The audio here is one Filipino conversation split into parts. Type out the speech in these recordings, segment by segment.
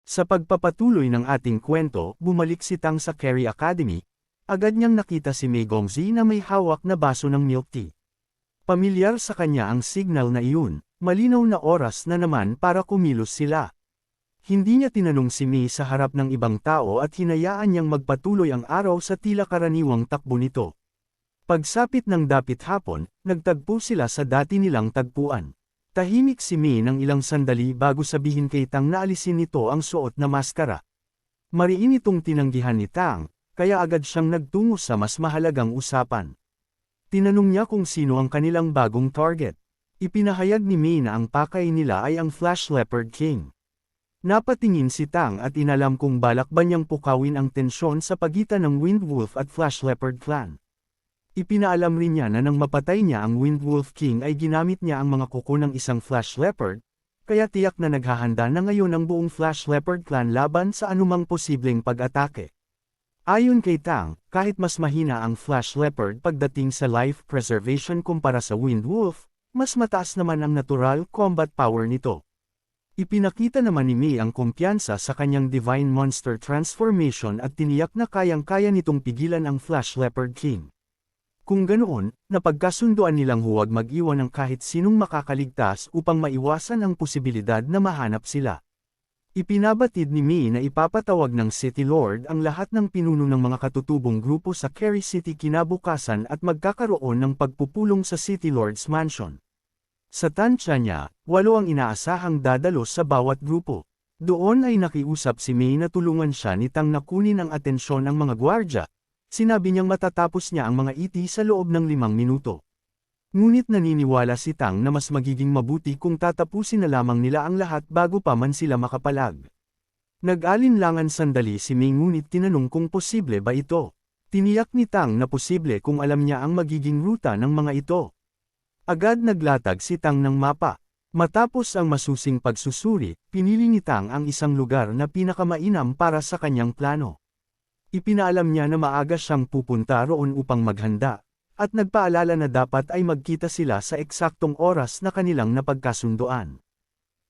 Sa pagpapatuloy ng ating kwento, bumalik si Tang sa Carey Academy. Agad niyang nakita si Mei Gongzi na may hawak na baso ng milk tea. Pamilyar sa kanya ang signal na iyon, malinaw na oras na naman para kumilos sila. Hindi niya tinanong si Mei sa harap ng ibang tao at hinayaan niyang magpatuloy ang araw sa tila karaniwang takbo nito. Pagsapit ng dapit hapon, nagtagpo sila sa dati nilang tagpuan. Tahimik si Mei ng ilang sandali bago sabihin kay Tang na alisin nito ang suot na maskara. Mariin itong tinanggihan ni Tang, kaya agad siyang nagtungo sa mas mahalagang usapan. Tinanong niya kung sino ang kanilang bagong target. Ipinahayag ni Mei na ang pakay nila ay ang Flash Leopard King. Napatingin si Tang at inalam kung balak ba niyang pukawin ang tensyon sa pagitan ng Wind Wolf at Flash Leopard Clan. Ipinaalam rin niya na nang mapatay niya ang Wind Wolf King ay ginamit niya ang mga kuko ng isang Flash Leopard, kaya tiyak na naghahanda na ngayon ang buong Flash Leopard Clan laban sa anumang posibleng pag-atake. Ayon kay Tang, kahit mas mahina ang Flash Leopard pagdating sa life preservation kumpara sa Wind Wolf, mas mataas naman ang natural combat power nito. Ipinakita naman ni Mei ang kumpiyansa sa kanyang Divine Monster Transformation at tiniyak na kayang-kaya nitong pigilan ang Flash Leopard King. Kung ganoon, napagkasunduan nilang huwag mag-iwan ng kahit sinong makakaligtas upang maiwasan ang posibilidad na mahanap sila. Ipinabatid ni Mei na ipapatawag ng City Lord ang lahat ng pinuno ng mga katutubong grupo sa Carey City kinabukasan at magkakaroon ng pagpupulong sa City Lord's Mansion. Sa tansya niya, 8 ang inaasahang dadalo sa bawat grupo. Doon ay nakiusap si Mei na tulungan siya ni Tang na kunin ang atensyon ng mga gwardya. Sinabi niyang matatapos niya ang mga iti sa loob ng 5 minuto. Ngunit naniniwala si Tang na mas magiging mabuti kung tatapusin na lamang nila ang lahat bago pa man sila makapalag. Nag-alinlangan sandali si Mei ngunit tinanong kung posible ba ito. Tiniyak ni Tang na posible kung alam niya ang magiging ruta ng mga ito. Agad naglatag si Tang ng mapa. Matapos ang masusing pagsusuri, pinili ni Tang ang isang lugar na pinakamainam para sa kanyang plano. Ipinaalam niya na maaga siyang pupunta roon upang maghanda, at nagpaalala na dapat ay magkita sila sa eksaktong oras na kanilang napagkasunduan.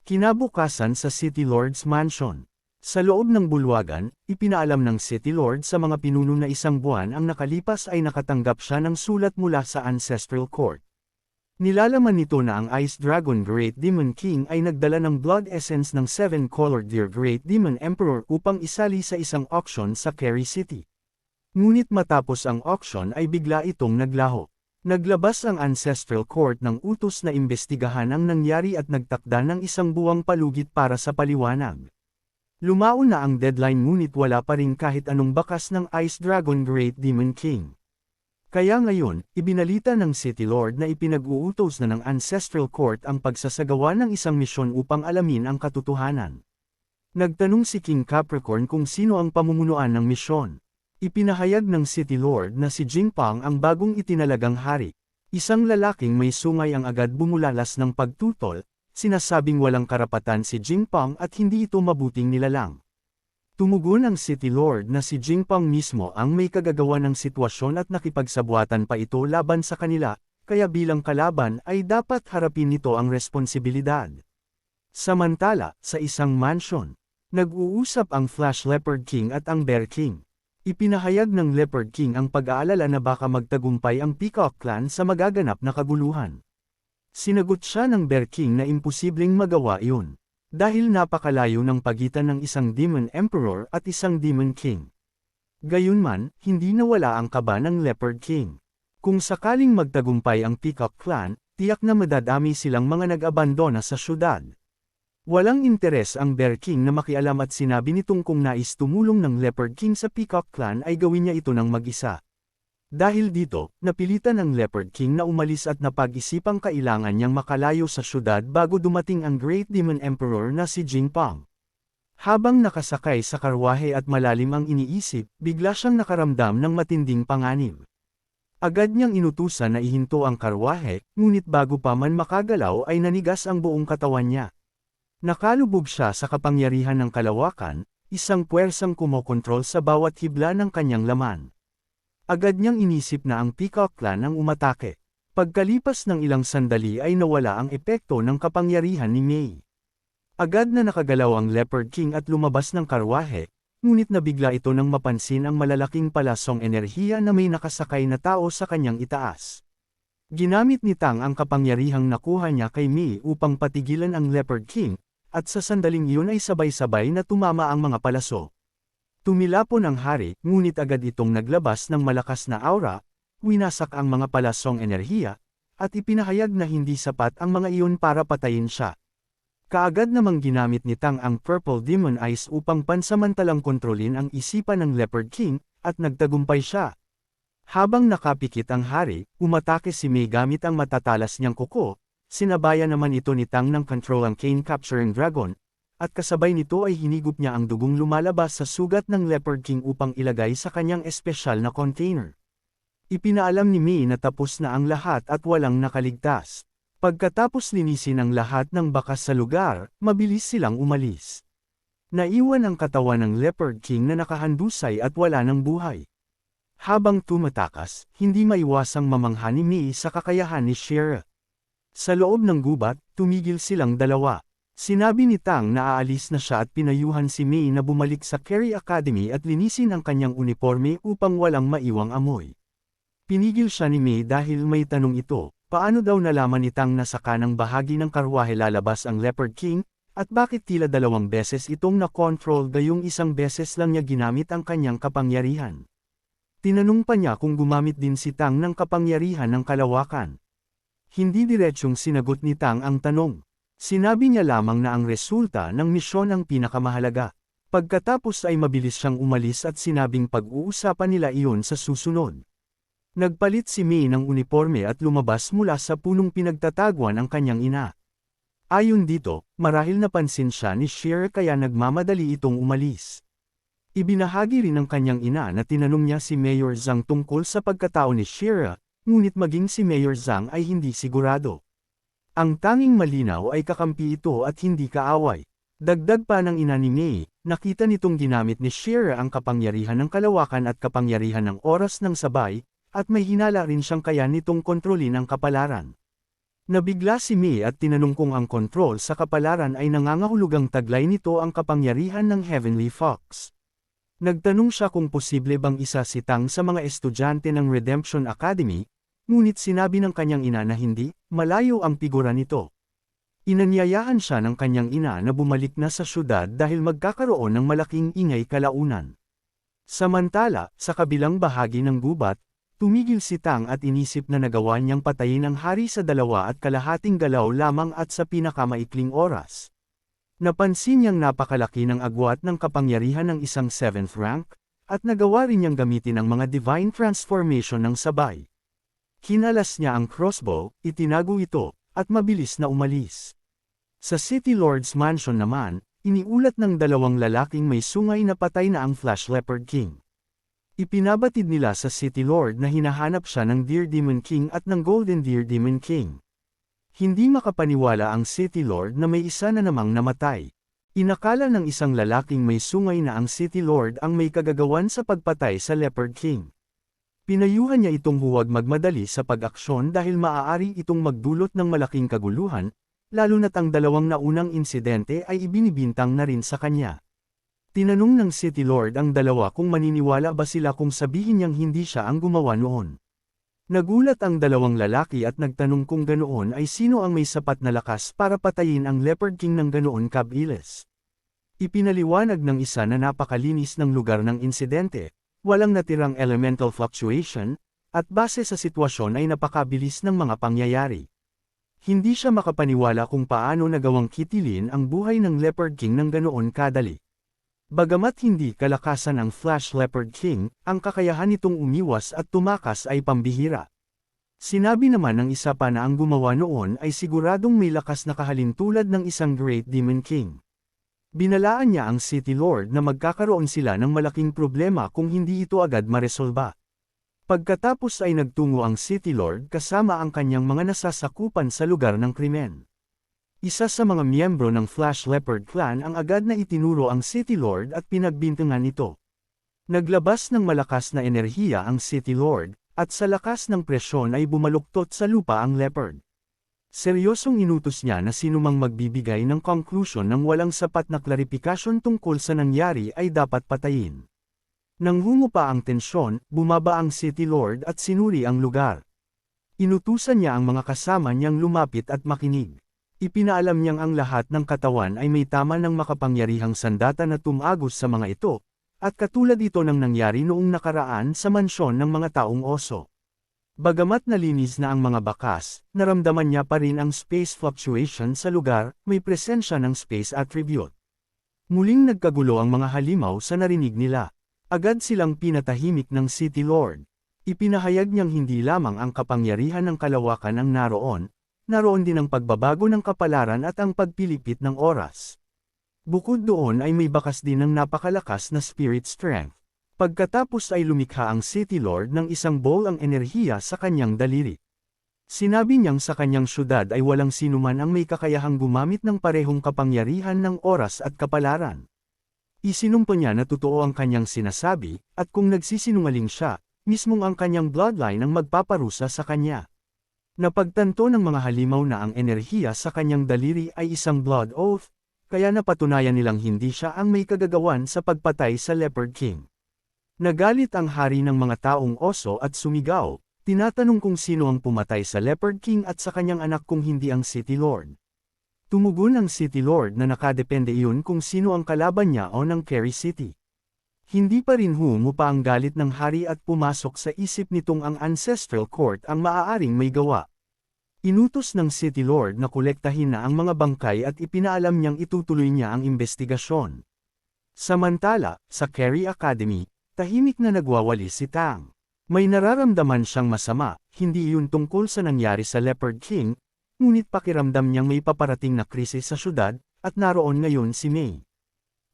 Kinabukasan sa City Lord's Mansion. Sa loob ng bulwagan, ipinaalam ng City Lord sa mga pinuno na 1 buwan ang nakalipas ay nakatanggap siya ng sulat mula sa Ancestral Court. Nilalaman nito na ang Ice Dragon Great Demon King ay nagdala ng blood essence ng 7-colored Deer Great Demon Emperor upang isali sa isang auction sa Carey City. Ngunit matapos ang auction ay bigla itong naglaho. Naglabas ang Ancestral Court ng utos na imbestigahan ang nangyari at nagtakda ng 1 buwang palugit para sa paliwanag. Lumaon na ang deadline ngunit wala pa rin kahit anong bakas ng Ice Dragon Great Demon King. Kaya ngayon, ibinalita ng City Lord na ipinag-uutos na ng Ancestral Court ang pagsasagawa ng isang misyon upang alamin ang katotohanan. Nagtanong si King Capricorn kung sino ang pamumunuan ng misyon. Ipinahayag ng City Lord na si Jingpang ang bagong itinalagang hari. Isang lalaking may sungay ang agad bumulalas ng pagtutol, sinasabing walang karapatan si Jingpang at hindi ito mabuting nilalang. Tumugon ang City Lord na si Jingpang mismo ang may kagagawa ng sitwasyon at nakipagsabuatan pa ito laban sa kanila, kaya bilang kalaban ay dapat harapin nito ang responsibilidad. Samantala, sa isang mansion, nag-uusap ang Flash Leopard King at ang Bear King. Ipinahayag ng Leopard King ang pag-aalala na baka magtagumpay ang Peacock Clan sa magaganap na kaguluhan. Sinagot siya ng Bear King na imposibleng magawa iyon. Dahil napakalayo ng pagitan ng isang Demon Emperor at isang Demon King. Gayunman, hindi nawala ang kaba ng Leopard King. Kung sakaling magtagumpay ang Peacock Clan, tiyak na madadami silang mga nag-abandona sa syudad. Walang interes ang Bear King na makialam at sinabi nitong kung nais tumulong ng Leopard King sa Peacock Clan ay gawin niya ito ng mag-isa. Dahil dito, napilitan ang Leopard King na umalis at napag-isipang kailangan niyang makalayo sa syudad bago dumating ang Great Demon Emperor na si Jingpang. Habang nakasakay sa karwahe at malalim ang iniisip, bigla siyang nakaramdam ng matinding panganib. Agad niyang inutusan na ihinto ang karwahe, ngunit bago pa man makagalaw ay nanigas ang buong katawan niya. Nakalubog siya sa kapangyarihan ng kalawakan, isang puwersang kumokontrol sa bawat hibla ng kanyang laman. Agad niyang inisip na ang Peacock Clan ang umatake. Pagkalipas ng ilang sandali ay nawala ang epekto ng kapangyarihan ni Mei. Agad na nakagalaw ang Leopard King at lumabas ng karwahe, ngunit nabigla ito nang mapansin ang malalaking palasong enerhiya na may nakasakay na tao sa kanyang itaas. Ginamit ni Tang ang kapangyarihang nakuha niya kay Mi upang patigilan ang Leopard King, at sa sandaling iyon ay sabay-sabay na tumama ang mga palaso. Tumilapon ang hari, ngunit agad itong naglabas ng malakas na aura, winasak ang mga palasong enerhiya, at ipinahayag na hindi sapat ang mga iyon para patayin siya. Kaagad namang ginamit ni Tang ang Purple Demon Eyes upang pansamantalang kontrolin ang isipan ng Leopard King, at nagtagumpay siya. Habang nakapikit ang hari, umatake si Mei gamit ang matatalas niyang kuko, sinabayan naman ito ni Tang ng Control ang Cane Capturing Dragon, at kasabay nito ay hinigop niya ang dugong lumalabas sa sugat ng Leopard King upang ilagay sa kanyang espesyal na container. Ipinaalam ni Mei na tapos na ang lahat at walang nakaligtas. Pagkatapos linisin ang lahat ng bakas sa lugar, mabilis silang umalis. Naiwan ang katawan ng Leopard King na nakahandusay at wala ng buhay. Habang tumatakas, hindi maiwasang mamangha ni Mei sa kakayahan ni Shira. Sa loob ng gubat, tumigil silang dalawa. Sinabi ni Tang na aalis na siya at pinayuhan si Mei na bumalik sa Carey Academy at linisin ang kanyang uniforme upang walang maiwang amoy. Pinigil siya ni Mei dahil may tanong ito. Paano daw nalaman ni Tang na sa kanang bahagi ng karwahe lalabas ang Leopard King, at bakit tila 2 beses itong na-control gayong 1 beses lang niya ginamit ang kanyang kapangyarihan? Tinanong pa niya kung gumamit din si Tang ng kapangyarihan ng kalawakan. Hindi diretsyong sinagot ni Tang ang tanong. Sinabi niya lamang na ang resulta ng misyon ang pinakamahalaga. Pagkatapos ay mabilis siyang umalis at sinabing pag-uusapan nila iyon sa susunod. Nagpalit si Mei ng uniforme at lumabas mula sa punong pinagtataguan ang kanyang ina. Ayon dito, marahil napansin siya ni Shira kaya nagmamadali itong umalis. Ibinahagi rin ng kanyang ina na tinanong niya si Mayor Zhang tungkol sa pagkatao ni Shira, ngunit maging si Mayor Zhang ay hindi sigurado. Ang tanging malinaw ay kakampi ito at hindi kaaway. Dagdag pa ng ina ni Mei, nakita nitong ginamit ni Shira ang kapangyarihan ng kalawakan at kapangyarihan ng oras ng sabay, at may hinala rin siyang kaya nitong kontrolin ang kapalaran. Nabigla si Mei at tinanong kung ang kontrol sa kapalaran ay nangangahulugang taglay nito ang kapangyarihan ng Heavenly Fox. Nagtanong siya kung posible bang isa si Tang sa mga estudyante ng Redemption Academy, ngunit sinabi ng kanyang ina na hindi, malayo ang figura nito. Inanyayahan siya ng kanyang ina na bumalik na sa syudad dahil magkakaroon ng malaking ingay kalaunan. Samantala, sa kabilang bahagi ng gubat, tumigil si Tang at inisip na nagawa niyang patayin ang hari sa 2.5 galaw lamang at sa pinakamaikling oras. Napansin niyang napakalaki ng agwat ng kapangyarihan ng isang 7th rank, at nagawa rin niyang gamitin ang mga divine transformation ng sabay. Kinalas niya ang crossbow, itinago ito, at mabilis na umalis. Sa City Lord's Mansion naman, iniulat ng 2 lalaking may sungay na patay na ang Flash Leopard King. Ipinabatid nila sa City Lord na hinahanap siya ng Deer Demon King at ng Golden Deer Demon King. Hindi makapaniwala ang City Lord na may isa na namang namatay. Inakala ng isang lalaking may sungay na ang City Lord ang may kagagawan sa pagpatay sa Leopard King. Pinayuhan niya itong huwag magmadali sa pag-aksyon dahil maaari itong magdulot ng malaking kaguluhan, lalo na't ang 2 naunang insidente ay ibinibintang na rin sa kanya. Tinanong ng City Lord ang 2 kung maniniwala ba sila kung sabihin niyang hindi siya ang gumawa noon. Nagulat ang 2 lalaki at nagtanong kung ganoon ay sino ang may sapat na lakas para patayin ang Leopard King ng ganoon kabilis. Ipinaliwanag ng isa na napakalinis ng lugar ng insidente, walang natirang elemental fluctuation, at base sa sitwasyon ay napakabilis ng mga pangyayari. Hindi siya makapaniwala kung paano nagawang kitilin ang buhay ng Leopard King ng ganoon kadali. Bagamat hindi kalakasan ang Flash Leopard King, ang kakayahan nitong umiwas at tumakas ay pambihira. Sinabi naman ng isa pa na ang gumawa noon ay siguradong may lakas na kahalintulad ng isang Great Demon King. Binalaan niya ang City Lord na magkakaroon sila ng malaking problema kung hindi ito agad maresolba. Pagkatapos ay nagtungo ang City Lord kasama ang kanyang mga nasasakupan sa lugar ng krimen. Isa sa mga miyembro ng Flash Leopard Clan ang agad na itinuro ang City Lord at pinagbintangan ito. Naglabas ng malakas na enerhiya ang City Lord, at sa lakas ng presyon ay bumaluktot sa lupa ang Leopard. Seryosong inutos niya na sinumang magbibigay ng conclusion ng walang sapat na klarifikasyon tungkol sa nangyari ay dapat patayin. Nang humupa ang tensyon, bumaba ang City Lord at sinuri ang lugar. Inutusan niya ang mga kasama niyang lumapit at makinig. Ipinaalam niyang ang lahat ng katawan ay may tama ng makapangyarihang sandata na tumagos sa mga ito, at katulad ito ng nangyari noong nakaraan sa mansyon ng mga taong oso. Bagamat nalinis na ang mga bakas, naramdaman niya pa rin ang space fluctuation sa lugar, may presensya ng space attribute. Muling nagkagulo ang mga halimaw sa narinig nila. Agad silang pinatahimik ng City Lord. Ipinahayag niyang hindi lamang ang kapangyarihan ng kalawakan ang naroon din ang pagbabago ng kapalaran at ang pagpilipit ng oras. Bukod doon ay may bakas din ng napakalakas na spirit strength. Pagkatapos ay lumikha ang City Lord ng isang bowl ang enerhiya sa kanyang daliri. Sinabi niyang sa kanyang syudad ay walang sinuman ang may kakayahang gumamit ng parehong kapangyarihan ng oras at kapalaran. Isinumpa niya na totoo ang kanyang sinasabi, at kung nagsisinungaling siya, mismong ang kanyang bloodline ang magpaparusa sa kanya. Napagtanto ng mga halimaw na ang enerhiya sa kanyang daliri ay isang blood oath, kaya napatunayan nilang hindi siya ang may kagagawan sa pagpatay sa Leopard King. Nagalit ang hari ng mga taong oso at sumigaw, tinatanong kung sino ang pumatay sa Leopard King at sa kanyang anak kung hindi ang City Lord. Tumugon ang City Lord na nakadepende iyon kung sino ang kalaban niya o ng Carry City. Hindi pa rin humupa ang galit ng hari at pumasok sa isip nitong ang Ancestral Court ang maaaring may gawa. Inutos ng City Lord na kolektahin na ang mga bangkay at ipinaalam niyang itutuloy niya ang investigasyon. Samantala, sa Carry Academy, tahimik na nagwawalis si Tang. May nararamdaman siyang masama, hindi iyon tungkol sa nangyari sa Leopard King, ngunit pakiramdam niyang may paparating na krisis sa syudad, at naroon ngayon si Mei.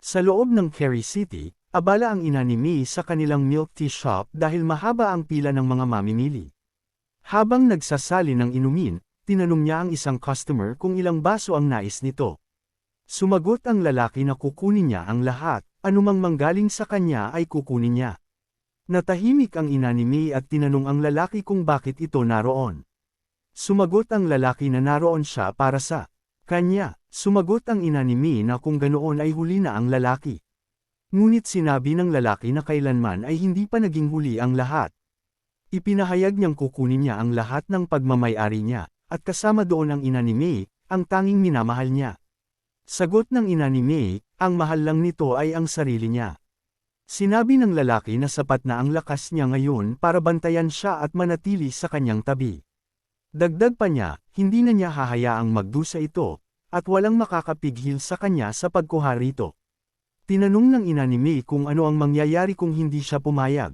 Sa loob ng Carry City, abala ang ina ni Mei sa kanilang milk tea shop dahil mahaba ang pila ng mga mamimili. Habang nagsasali ng inumin, tinanong niya ang isang customer kung ilang baso ang nais nito. Sumagot ang lalaki na kukunin niya ang lahat, anumang manggaling sa kanya ay kukunin niya. Natahimik ang ina ni Mei at tinanong ang lalaki kung bakit ito naroon. Sumagot ang lalaki na naroon siya para sa kanya. Sumagot ang ina ni Mei na kung ganoon ay huli na ang lalaki. Ngunit sinabi ng lalaki na kailanman ay hindi pa naging huli ang lahat. Ipinahayag niyang kukunin niya ang lahat ng pagmamay-ari niya, at kasama doon ang ina ni Mei, ang tanging minamahal niya. Sagot ng ina ni Mei, ang mahal lang nito ay ang sarili niya. Sinabi ng lalaki na sapat na ang lakas niya ngayon para bantayan siya at manatili sa kanyang tabi. Dagdag pa niya, hindi na niya hahayaang magdusa ito, at walang makakapigil sa kanya sa pagkuha rito. Tinanong ng ina ni Mei kung ano ang mangyayari kung hindi siya pumayag.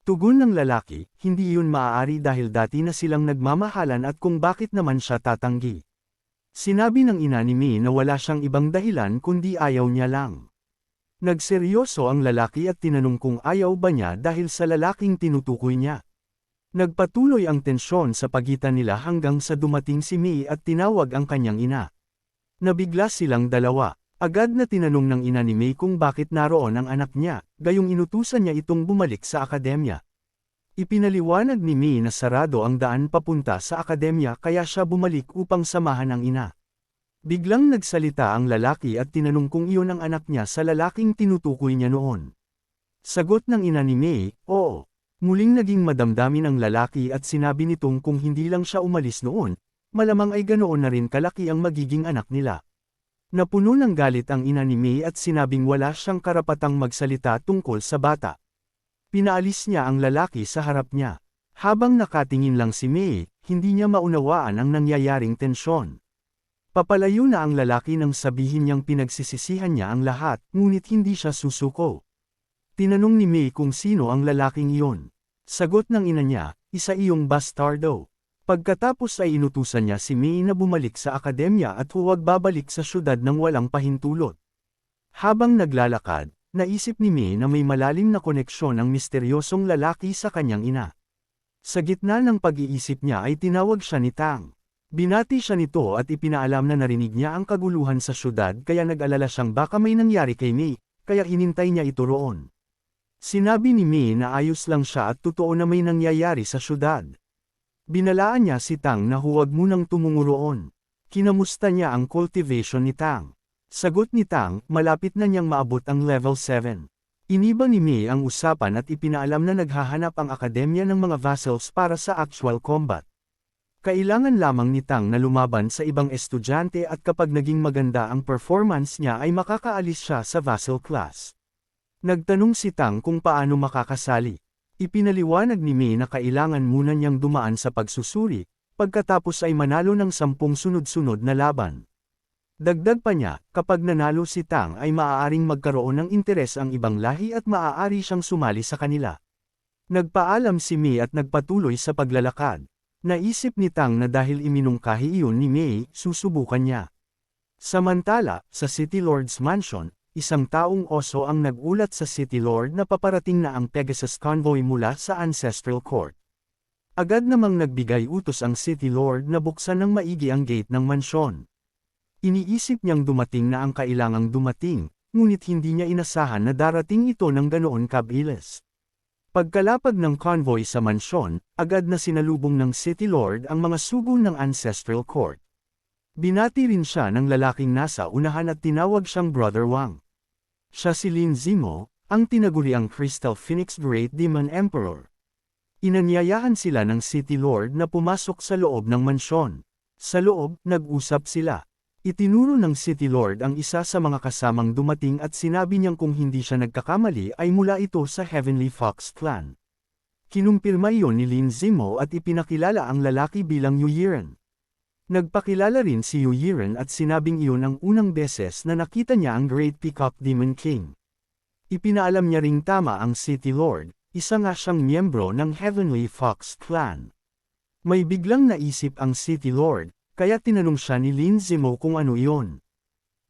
Tugon ng lalaki, hindi yun maaari dahil dati na silang nagmamahalan at kung bakit naman siya tatanggi. Sinabi ng ina ni Mei na wala siyang ibang dahilan kundi ayaw niya lang. Nagseryoso ang lalaki at tinanong kung ayaw ba niya dahil sa lalaking tinutukoy niya. Nagpatuloy ang tensyon sa pagitan nila hanggang sa dumating si Mei at tinawag ang kanyang ina. Nabigla silang dalawa. Agad na tinanong ng ina ni Mei kung bakit naroon ang anak niya, gayong inutusan niya itong bumalik sa akademya. Ipinaliwanag ni Mei na sarado ang daan papunta sa akademya kaya siya bumalik upang samahan ang ina. Biglang nagsalita ang lalaki at tinanong kung iyon ang anak niya sa lalaking tinutukoy niya noon. Sagot ng ina ni Mei, oo. Muling naging madamdamin ang lalaki at sinabi nitong kung hindi lang siya umalis noon, malamang ay ganoon na rin kalaki ang magiging anak nila. Napuno ng galit ang ina ni Mei at sinabing wala siyang karapatang magsalita tungkol sa bata. Pinaalis niya ang lalaki sa harap niya. Habang nakatingin lang si Mei, hindi niya maunawaan ang nangyayaring tensyon. Papalayo na ang lalaki nang sabihin niyang pinagsisisihan niya ang lahat, ngunit hindi siya susuko. Tinanong ni Mei kung sino ang lalaking iyon. Sagot ng ina niya, isa iyong bastardo. Pagkatapos ay inutusan niya si Mei na bumalik sa akademya at huwag babalik sa syudad ng walang pahintulot. Habang naglalakad, naisip ni Mei na may malalim na koneksyon ang misteryosong lalaki sa kanyang ina. Sa gitna ng pag-iisip niya ay tinawag siya ni Tang. Binati siya nito at ipinaalam na narinig niya ang kaguluhan sa syudad kaya nag-alala siyang baka may nangyari kay Mei, kaya hinintay niya ito roon. Sinabi ni Mei na ayos lang siya at totoo na may nangyayari sa syudad. Binalaan niya si Tang na huwag munang tumungo roon. Kinamusta niya ang cultivation ni Tang. Sagot ni Tang, malapit na niyang maabot ang level 7. Iniba ni Mei ang usapan at ipinaalam na naghahanap ang akademya ng mga vassals para sa actual combat. Kailangan lamang ni Tang na lumaban sa ibang estudyante at kapag naging maganda ang performance niya ay makakaalis siya sa vassal class. Nagtanong si Tang kung paano makakasali. Ipinaliwanag ni Mei na kailangan muna niyang dumaan sa pagsusuri, pagkatapos ay manalo ng 10 sunod-sunod na laban. Dagdag pa niya, kapag nanalo si Tang ay maaaring magkaroon ng interes ang ibang lahi at maaari siyang sumali sa kanila. Nagpaalam si Mei at nagpatuloy sa paglalakad. Naisip ni Tang na dahil iminungkahi iyon ni Mei, susubukan niya. Samantala, sa City Lord's Mansion, isang taong oso ang nagulat sa City Lord na paparating na ang Pegasus Convoy mula sa Ancestral Court. Agad namang nagbigay utos ang City Lord na buksan ng maigi ang gate ng mansyon. Iniisip niyang dumating na ang kailangang dumating, ngunit hindi niya inasahan na darating ito ng ganoon kabilis. Pagkalapag ng convoy sa mansyon, agad na sinalubong ng City Lord ang mga sugo ng Ancestral Court. Binati rin siya ng lalaking nasa unahan at tinawag siyang Brother Wang. Siya si Lin Zimo, ang tinaguriang Crystal Phoenix Great Demon Emperor. Inanyayahan sila ng City Lord na pumasok sa loob ng mansyon. Sa loob, nag-usap sila. Itinuro ng City Lord ang isa sa mga kasamang dumating at sinabi niyang kung hindi siya nagkakamali ay mula ito sa Heavenly Fox Clan. Kinumpirma iyon ni Lin Zimo at ipinakilala ang lalaki bilang Yu Yiren. Nagpakilala rin si Yu Yiren at sinabing iyon ang unang beses na nakita niya ang Great Peacock Demon King. Ipinaalam niya ring tama ang City Lord, isa nga siyang miyembro ng Heavenly Fox Clan. May biglang naisip ang City Lord, kaya tinanong siya ni Lin Zimo kung ano iyon.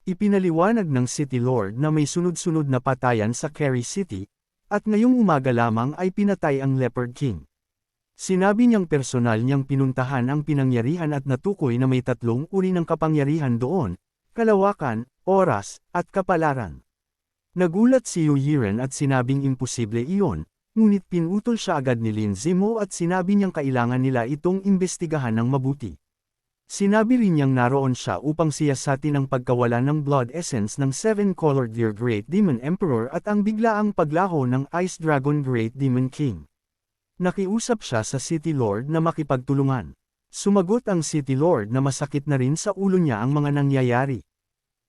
Ipinaliwanag ng City Lord na may sunod-sunod na patayan sa Carrie City, at ngayong umaga lamang ay pinatay ang Leopard King. Sinabi niyang personal niyang pinuntahan ang pinangyarihan at natukoy na may 3 uri ng kapangyarihan doon, kalawakan, oras, at kapalaran. Nagulat si Yu Yiren at sinabing imposible iyon, ngunit pinutol siya agad ni Lin Zimo at sinabi niyang kailangan nila itong imbestigahan ng mabuti. Sinabi rin niyang naroon siya upang siyasatin ang pagkawala ng blood essence ng 7-colored Deer Great Demon Emperor at ang biglaang paglaho ng Ice Dragon Great Demon King. Nakiusap siya sa City Lord na makipagtulungan. Sumagot ang City Lord na masakit na rin sa ulo niya ang mga nangyayari.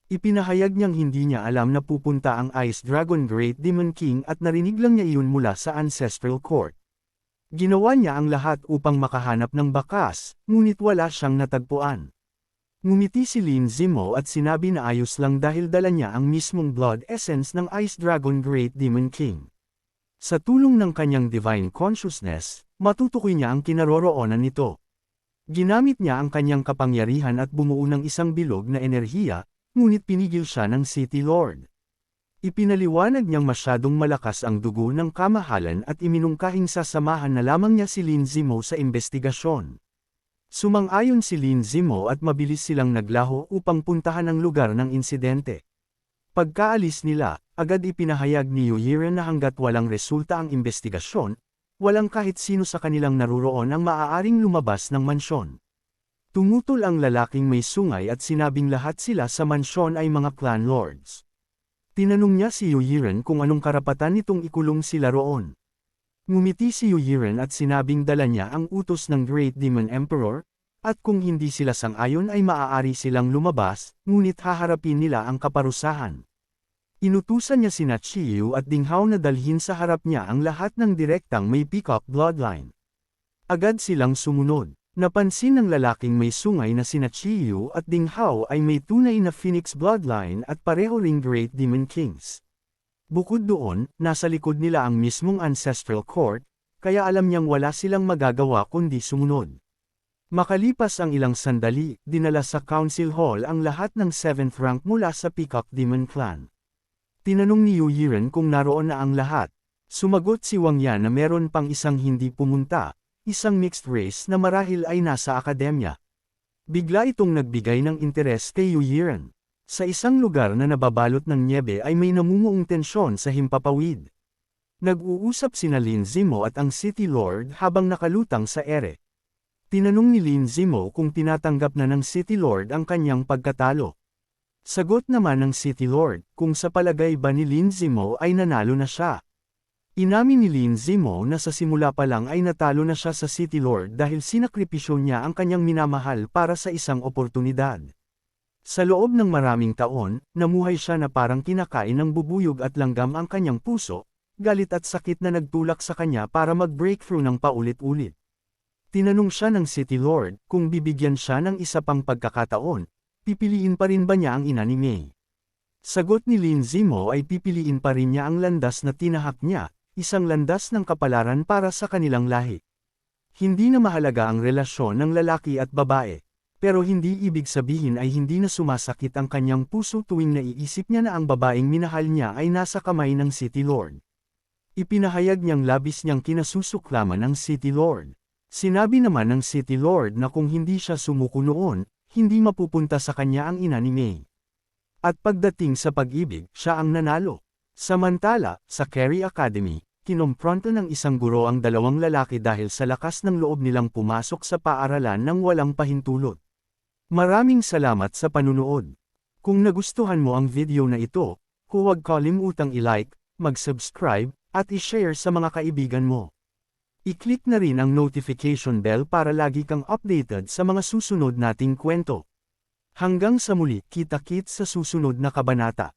Ipinahayag niyang hindi niya alam na pupunta ang Ice Dragon Great Demon King at narinig lang niya iyon mula sa Ancestral Court. Ginawa niya ang lahat upang makahanap ng bakas, ngunit wala siyang natagpuan. Ngumiti si Lin Zimo at sinabi na ayos lang dahil dala niya ang mismong blood essence ng Ice Dragon Great Demon King. Sa tulong ng kanyang divine consciousness, matutukoy niya ang kinaroroonan nito. Ginamit niya ang kanyang kapangyarihan at bumuo ng isang bilog na enerhiya, ngunit pinigil siya ng City Lord. Ipinaliwanag niyang masyadong malakas ang dugo ng kamahalan at iminungkahing sasamahan na lamang niya si Lin Zimo sa investigasyon. Sumang-ayon si Lin Zimo at mabilis silang naglaho upang puntahan ang lugar ng insidente. Pagkaalis nila, agad ipinahayag ni Yu Yiren na hanggat walang resulta ang investigasyon, walang kahit sino sa kanilang naruroon ang maaaring lumabas ng mansyon. Tumutol ang lalaking may sungay at sinabing lahat sila sa mansyon ay mga clan lords. Tinanong niya si Yu Yiren kung anong karapatan nitong ikulong sila roon. Ngumiti si Yu Yiren at sinabing dala niya ang utos ng Great Demon Emperor, at kung hindi sila sang-ayon ay maaari silang lumabas, ngunit haharapin nila ang kaparusahan. Inutusan niya sina Chiyu at Ding Hao na dalhin sa harap niya ang lahat ng direktang may peacock bloodline. Agad silang sumunod. Napansin ng lalaking may sungay na sina Chiyu at Ding Hao ay may tunay na Phoenix bloodline at pareho ring Great Demon Kings. Bukod doon, nasa likod nila ang mismong Ancestral Court, kaya alam niyang wala silang magagawa kundi sumunod. Makalipas ang ilang sandali, dinala sa Council Hall ang lahat ng 7th rank mula sa Peacock Demon Clan. Tinanong ni Yu Yiren kung naroon na ang lahat. Sumagot si Wang Yan na meron pang isang hindi pumunta. Isang mixed race na marahil ay nasa akademya. Bigla itong nagbigay ng interes kay Yu Yiren. Sa isang lugar na nababalot ng nyebe ay may namumuong tensyon sa himpapawid. Nag-uusap sina Lin Zimo at ang City Lord habang nakalutang sa ere. Tinanong ni Lin Zimo kung tinatanggap na ng City Lord ang kanyang pagkatalo. Sagot naman ng City Lord, kung sa palagay ba ni Lin Zimo ay nanalo na siya. Inamin ni Lin Zimo na sa simula pa lang ay natalo na siya sa City Lord dahil sinakripisyo niya ang kanyang minamahal para sa isang oportunidad. Sa loob ng maraming taon, namuhay siya na parang kinakain ng bubuyog at langgam ang kanyang puso, galit at sakit na nagtulak sa kanya para mag-breakthrough ng paulit-ulit. Tinanong siya ng City Lord kung bibigyan siya ng isa pang pagkakataon, pipiliin pa rin ba niya ang ina ni Mei? Sagot ni Lin Zimo ay pipiliin pa rin niya ang landas na tinahak niya, isang landas ng kapalaran para sa kanilang lahi. Hindi na mahalaga ang relasyon ng lalaki at babae, pero hindi ibig sabihin ay hindi na sumasakit ang kanyang puso tuwing naiisip niya na ang babaeng minahal niya ay nasa kamay ng City Lord. Ipinahayag niyang labis niyang kinasusuklaman ng City Lord. Sinabi naman ng City Lord na kung hindi siya sumuko noon, hindi mapupunta sa kanya ang ina ni Mei. At pagdating sa pag-ibig, siya ang nanalo. Samantala, sa Carey Academy, kinompronto ng isang guro ang dalawang lalaki dahil sa lakas ng loob nilang pumasok sa paaralan ng walang pahintulot. Maraming salamat sa panunood. Kung nagustuhan mo ang video na ito, huwag kalimutang i-like, mag-subscribe, at i-share sa mga kaibigan mo. I-click na rin ang notification bell para lagi kang updated sa mga susunod nating kwento. Hanggang sa muli, kita-kits sa susunod na kabanata.